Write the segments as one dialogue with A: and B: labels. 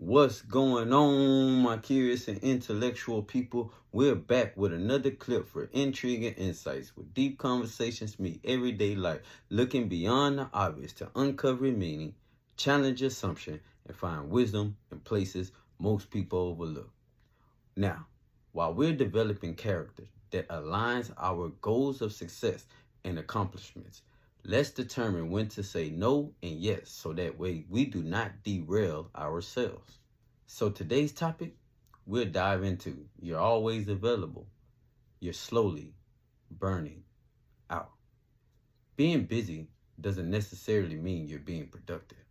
A: What's going on, my curious and intellectual people? We're back with another clip for intrigue and insights, with deep conversations meet everyday life, looking beyond the obvious to uncover meaning, challenge assumption, and find wisdom in places most people overlook. Now, while we're developing character that aligns our goals of success and accomplishments, let's determine when to say no and yes so that way we do not derail ourselves. So today's topic, we'll dive into you're always available, you're slowly burning out. Being busy doesn't necessarily mean you're being productive,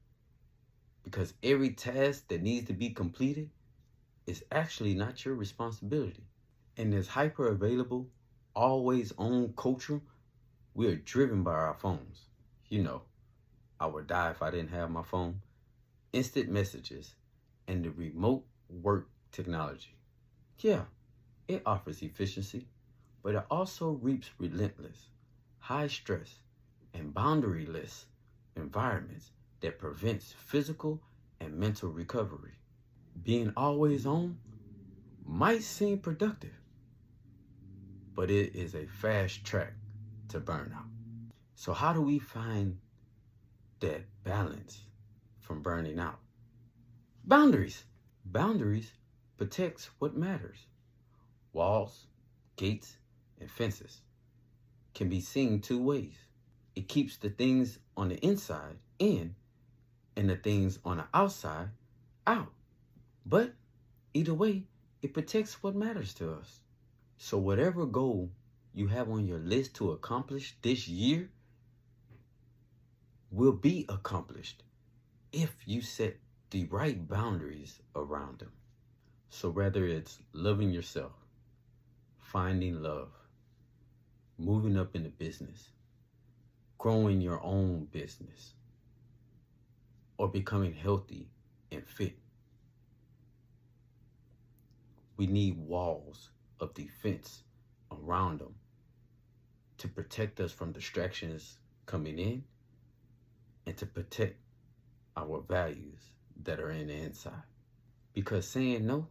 A: because every task that needs to be completed is actually not your responsibility. In this hyper available, always on culture, we are driven by our phones. You know, I would die if I didn't have my phone. Instant messages and the remote work technology. Yeah, it offers efficiency, but it also reaps relentless, high stress, and boundaryless environments that prevents physical and mental recovery. Being always on might seem productive, but it is a fast track to burnout. So how do we find that balance from burning out? Boundaries. Boundaries protects what matters. Walls, gates, and fences can be seen two ways. It keeps the things on the inside in and the things on the outside out. But either way, it protects what matters to us. So whatever goal you have on your list to accomplish this year will be accomplished if you set the right boundaries around them. So whether it's loving yourself, finding love, moving up in the business, growing your own business, or becoming healthy and fit, we need walls of defense around them to protect us from distractions coming in and to protect our values that are in the inside. Because saying no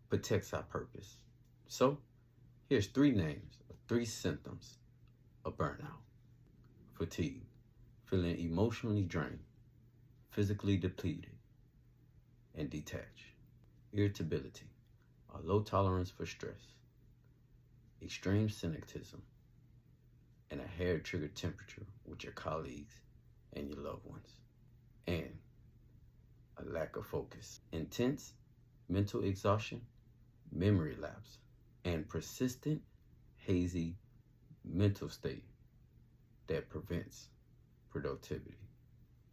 A: protects our purpose. So here's 3 names of 3 symptoms of burnout. Fatigue, feeling emotionally drained, physically depleted, and detached. Irritability, a low tolerance for stress. Extreme cynicism, and a hair-trigger temperature with your colleagues and your loved ones. And a lack of focus. Intense mental exhaustion, memory lapse, and persistent hazy mental state that prevents productivity.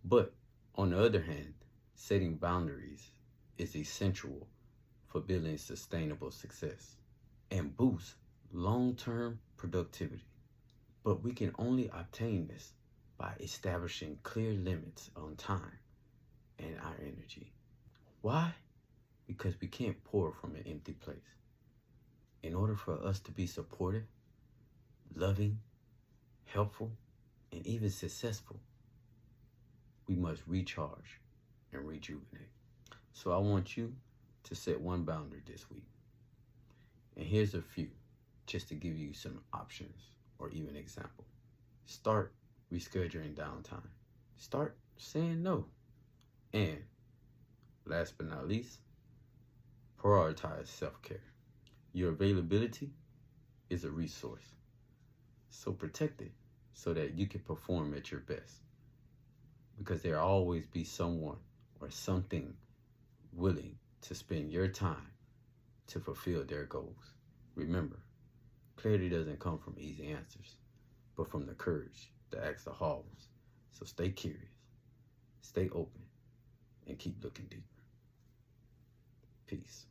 A: But on the other hand, setting boundaries is essential for building sustainable success and boost long-term productivity. But we can only obtain this by establishing clear limits on time and our energy. Why? Because we can't pour from an empty place. In order for us to be supportive, loving, helpful, and even successful, we must recharge and rejuvenate. So I want you to set one boundary this week. And here's a few, just to give you some options or even example. Start rescheduling downtime. Start saying no. And last but not least, prioritize self-care. Your availability is a resource, so protect it so that you can perform at your best. Because there'll always be someone or something willing to spend your time to fulfill their goals. Remember, clarity doesn't come from easy answers, but from the courage to ask the hard ones. So stay curious, stay open, and keep looking deeper. Peace.